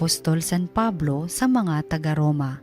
Apostol San Pablo sa mga taga-Roma.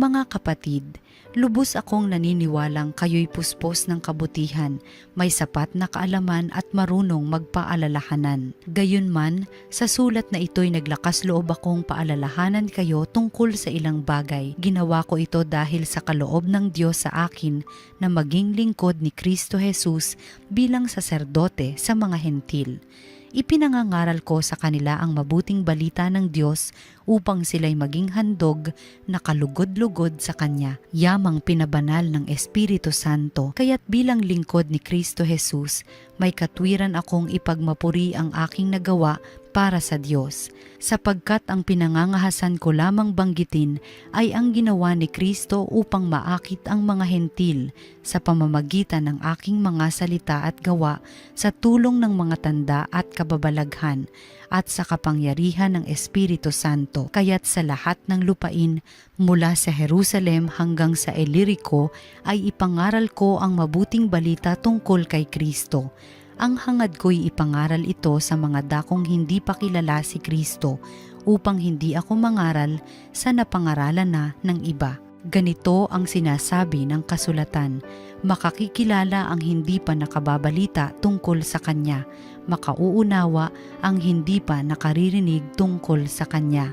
Mga kapatid, lubos akong naniniwalang kayo'y puspos ng kabutihan, may sapat na kaalaman at marunong magpaalalahanan. Gayunman, sa sulat na ito'y naglakas loob akong paalalahanan kayo tungkol sa ilang bagay. Ginawa ko ito dahil sa kaloob ng Diyos sa akin na maging lingkod ni Kristo Jesus bilang saserdote sa mga hentil. Ipinangangaral ko sa kanila ang mabuting balita ng Diyos upang sila'y maging handog na kalugod-lugod sa Kanya, yamang pinabanal ng Espiritu Santo. Kaya't bilang lingkod ni Kristo Jesus, may katwiran akong ipagmapuri ang aking nagawa para sa Diyos, sapagkat ang pinangangahasan ko lamang banggitin ay ang ginawa ni Kristo upang maakit ang mga hentil sa pamamagitan ng aking mga salita at gawa sa tulong ng mga tanda at kababalaghan at sa kapangyarihan ng Espiritu Santo. Kaya't sa lahat ng lupain mula sa Jerusalem hanggang sa Ilirico ay ipangaral ko ang mabuting balita tungkol kay Kristo. Ang hangad ko'y ipangaral ito sa mga dakong hindi pa kilala si Kristo upang hindi ako mangaral sa napangaralan na ng iba. Ganito ang sinasabi ng kasulatan, makakikilala ang hindi pa nakababalita tungkol sa Kanya, makauunawa ang hindi pa nakaririnig tungkol sa Kanya.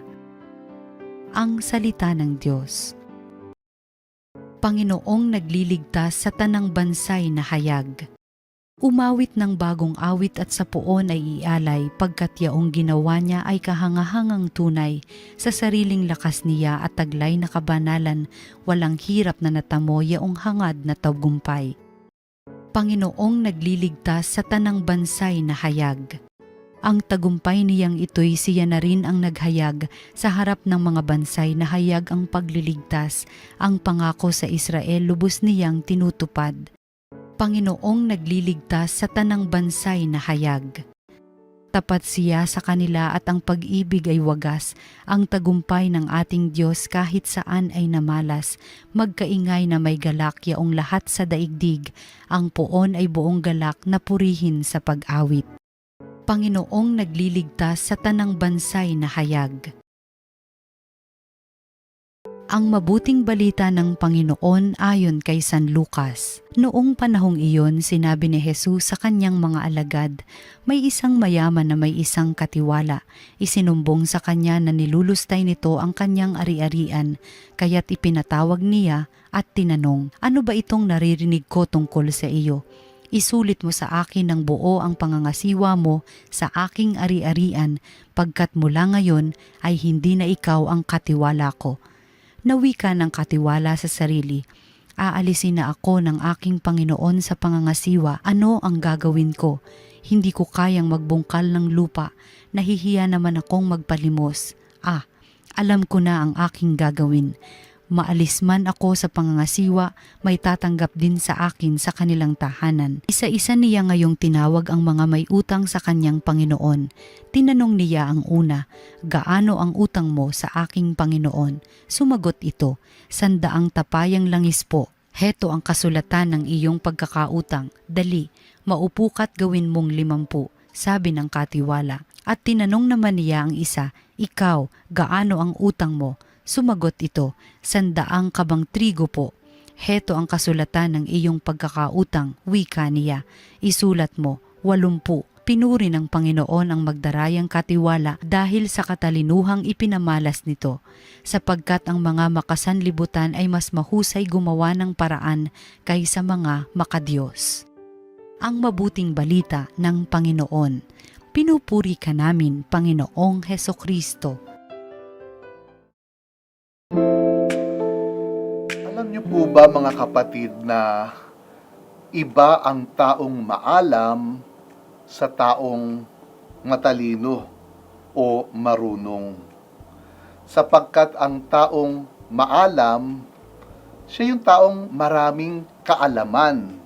Ang salita ng Diyos. Panginoong nagliligtas sa tanang bansay na hayag. Umawit ng bagong awit at sa poon ay ialay pagkat yaong ginawa niya ay kahangahangang tunay sa sariling lakas niya at taglay na kabanalan, walang hirap na natamo yaong hangad na tagumpay. Panginoong nagliligtas sa tanang bansay na hayag. Ang tagumpay niyang ito'y siya na rin ang naghayag sa harap ng mga bansay na hayag ang pagliligtas, ang pangako sa Israel lubos niyang tinutupad. Panginoong nagliligtas sa tanang bansay na hayag. Tapat siya sa kanila at ang pag-ibig ay wagas, ang tagumpay ng ating Diyos kahit saan ay namalas, magkaingay na may galak yaong lahat sa daigdig, ang poon ay buong galak na purihin sa pag-awit. Panginoong nagliligtas sa tanang bansay na hayag. Ang mabuting balita ng Panginoon ayon kay San Lucas. Noong panahong iyon, sinabi ni Jesus sa kanyang mga alagad, may isang mayaman na may isang katiwala. Isinumbong sa kanya na nilulustay nito ang kanyang ari-arian, kaya't ipinatawag niya at tinanong, ano ba itong naririnig ko tungkol sa iyo? Isulit mo sa akin ng buo ang pangangasiwa mo sa aking ari-arian, pagkat mula ngayon ay hindi na ikaw ang katiwala ko. Nawika ng katiwala sa sarili, aalisin na ako ng aking Panginoon sa pangangasiwa, ano ang gagawin ko? Hindi ko kayang magbungkal ng lupa, nahihiya naman akong magpalimos. Alam ko na ang aking gagawin. Maalis man ako sa pangangasiwa, may tatanggap din sa akin sa kanilang tahanan. Isa-isa niya ngayong tinawag ang mga may utang sa kanyang Panginoon. Tinanong niya ang una, gaano ang utang mo sa aking Panginoon? Sumagot ito, 100 tapayang langis po. Heto ang kasulatan ng iyong pagkakautang. Dali, maupo ka't gawin mong 50, sabi ng katiwala. At tinanong naman niya ang isa, ikaw, gaano ang utang mo? Sumagot ito, 100 kabang trigo po. Heto ang kasulatan ng iyong pagkakautang, wika niya. Isulat mo, 80. Pinuri ng Panginoon ang magdarayang katiwala dahil sa katalinuhang ipinamalas nito, sapagkat ang mga makasanlibutan ay mas mahusay gumawa ng paraan kaysa mga makadiyos. Ang mabuting balita ng Panginoon. Pinupuri ka namin, Panginoong Hesukristo. Alam niyo po ba mga kapatid na iba ang taong maalam sa taong matalino o marunong? Sapagkat ang taong maalam, siya yung taong maraming kaalaman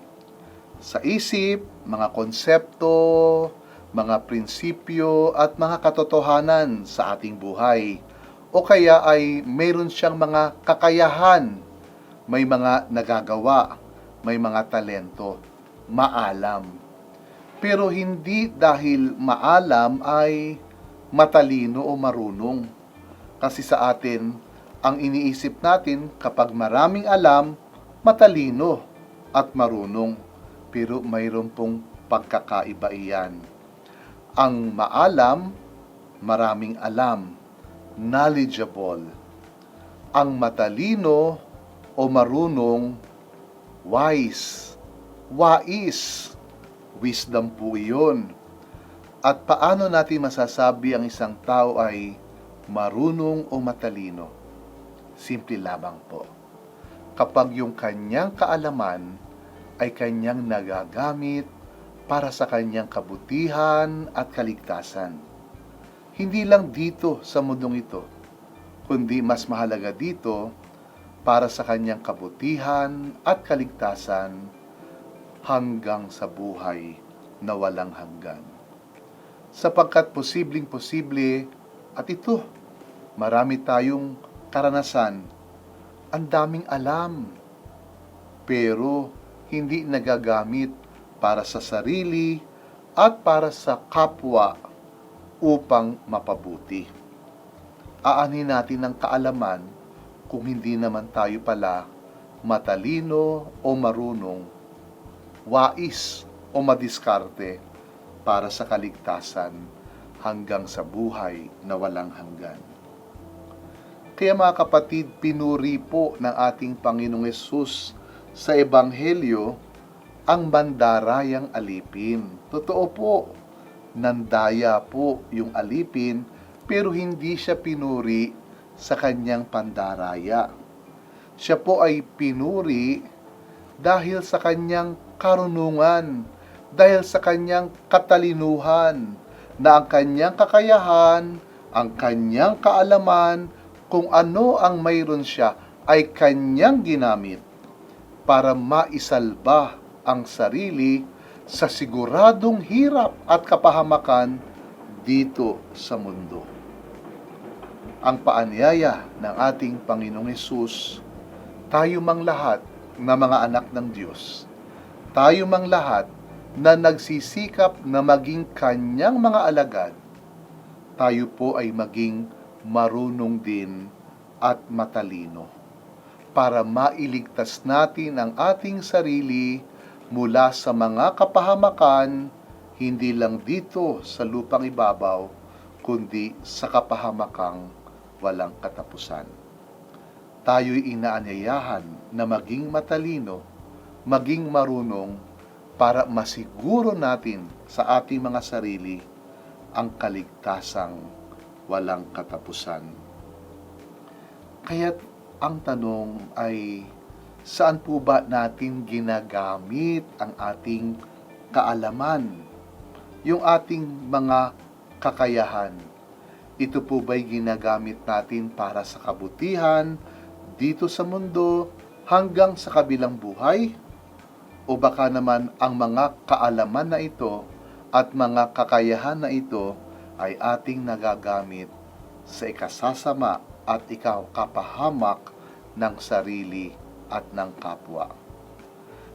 sa isip, mga konsepto, mga prinsipyo at mga katotohanan sa ating buhay. O kaya ay mayroon siyang mga kakayahan, may mga nagagawa, may mga talento, maalam. Pero hindi dahil maalam ay matalino o marunong. Kasi sa atin, ang iniisip natin kapag maraming alam, matalino at marunong. Pero mayroon pong pagkakaiba iyan. Ang maalam, maraming alam, knowledgeable. Ang matalino o marunong, wise, wais. Wisdom po iyon. At paano natin masasabi ang isang tao ay marunong o matalino? Simple lamang po. Kapag yung kanyang kaalaman ay kanyang nagagamit para sa kanyang kabutihan at kaligtasan. Hindi lang dito sa mundong ito, kundi mas mahalaga dito para sa kanyang kabutihan at kaligtasan hanggang sa buhay na walang hanggan. Sapagkat posibleng-posible, at ito, marami tayong karanasan, ang daming alam, pero hindi nagagamit para sa sarili at para sa kapwa upang mapabuti. Aanhin natin ang kaalaman kung hindi naman tayo pala matalino o marunong, wais o madiskarte para sa kaligtasan hanggang sa buhay na walang hanggan. Kaya mga kapatid, pinuri po ng ating Panginoong Hesus sa Ebanghelyo ang bandarayang alipin. Totoo po, nandaya po yung alipin, pero hindi siya pinuri sa kanyang pandaraya. Siya po ay pinuri dahil sa kanyang karunungan, dahil sa kanyang katalinuhan, na ang kanyang kakayahan, ang kanyang kaalaman, kung ano ang mayroon siya, ay kanyang ginamit para maisalba ang sarili sa siguradong hirap at kapahamakan dito sa mundo. Ang paanyaya ng ating Panginoong Hesus, tayo mang lahat na mga anak ng Diyos, tayo mang lahat na nagsisikap na maging kanyang mga alagad, tayo po ay maging marunong din at matalino para mailigtas natin ang ating sarili mula sa mga kapahamakan, hindi lang dito sa lupang ibabaw, kundi sa kapahamakang walang katapusan. Tayo'y inaanyayahan na maging matalino, maging marunong, para masiguro natin sa ating mga sarili ang kaligtasang walang katapusan. Kaya't ang tanong ay, saan po ba natin ginagamit ang ating kaalaman, yung ating mga kakayahan? Ito po ba'y ginagamit natin para sa kabutihan dito sa mundo hanggang sa kabilang buhay? O baka naman ang mga kaalaman na ito at mga kakayahan na ito ay ating nagagamit sa ikasasama at ikapahamak ng sarili at ng kapwa.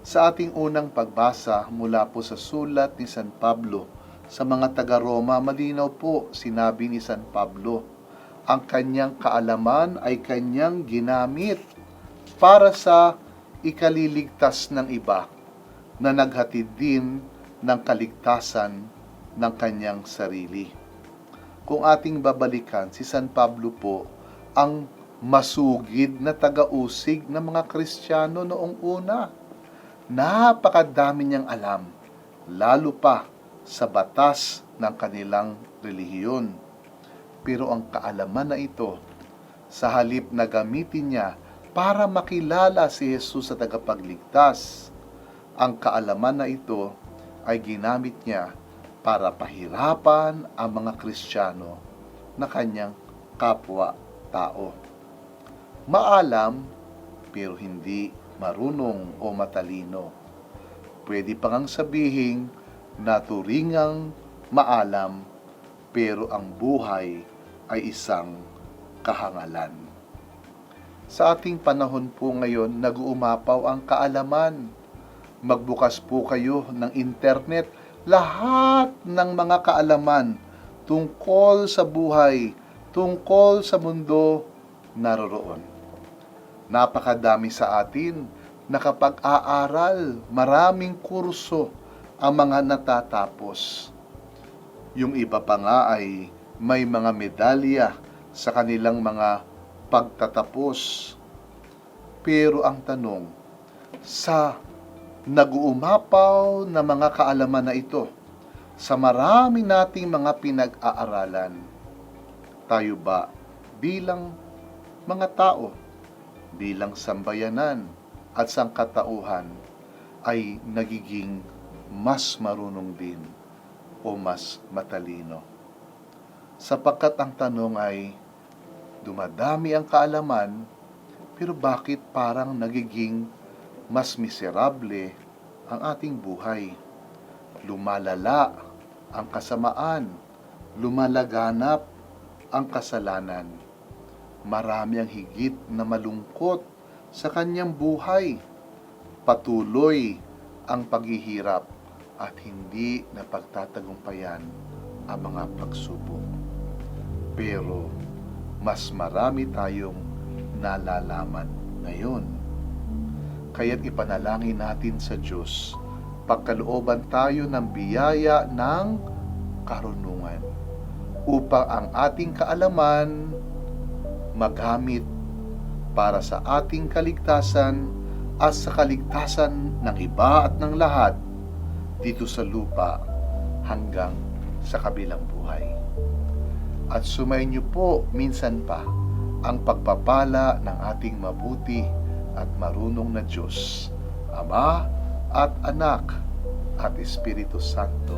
Sa ating unang pagbasa mula po sa sulat ni San Pablo sa mga taga-Roma, malinaw po sinabi ni San Pablo, ang kanyang kaalaman ay kanyang ginamit para sa ikaliligtas ng iba na naghatid din ng kaligtasan ng kanyang sarili. Kung ating babalikan, si San Pablo po ang masugid na taga-usig ng mga Kristiyano noong una. Napakadami niyang alam, lalo pa sa batas ng kanilang relihiyon. Pero ang kaalaman na ito, sa halip na gamitin niya para makilala si Jesus sa tagapagligtas, ang kaalaman na ito ay ginamit niya para pahirapan ang mga Kristiyano na kanyang kapwa-tao. Maalam, pero hindi marunong o matalino. Pwede pa ngang sabihin naturingang maalam, pero ang buhay ay isang kahangalan. Sa ating panahon po ngayon, nag-uumapaw ang kaalaman. Magbukas po kayo ng internet, lahat ng mga kaalaman tungkol sa buhay, tungkol sa mundo, naroroon. Napakadami sa atin nakapag-aaral, maraming kurso ang mga natatapos. Yung iba pa nga ay may mga medalya sa kanilang mga pagtatapos. Pero ang tanong, sa nag-uumapaw na mga kaalaman na ito, sa marami nating mga pinag-aaralan, tayo ba bilang mga tao, bilang sambayanan at sangkatauhan ay nagiging mas marunong din o mas matalino? Sapagkat ang tanong ay, dumadami ang kaalaman, pero bakit parang nagiging mas miserable ang ating buhay? Lumalala ang kasamaan, lumalaganap ang kasalanan. Marami ang higit na malungkot sa kanyang buhay. Patuloy ang paghihirap at hindi napagtatagumpayan ang mga pagsubok. Pero mas marami tayong nalalaman ngayon. Kaya't ipanalangin natin sa Diyos, pagkalooban tayo ng biyaya ng karunungan upang ang ating kaalaman magamit para sa ating kaligtasan at sa kaligtasan ng iba at ng lahat dito sa lupa hanggang sa kabilang buhay. At sumayin niyo po minsan pa ang pagpapala ng ating mabuti at marunong na Diyos, Ama at Anak at Espiritu Santo.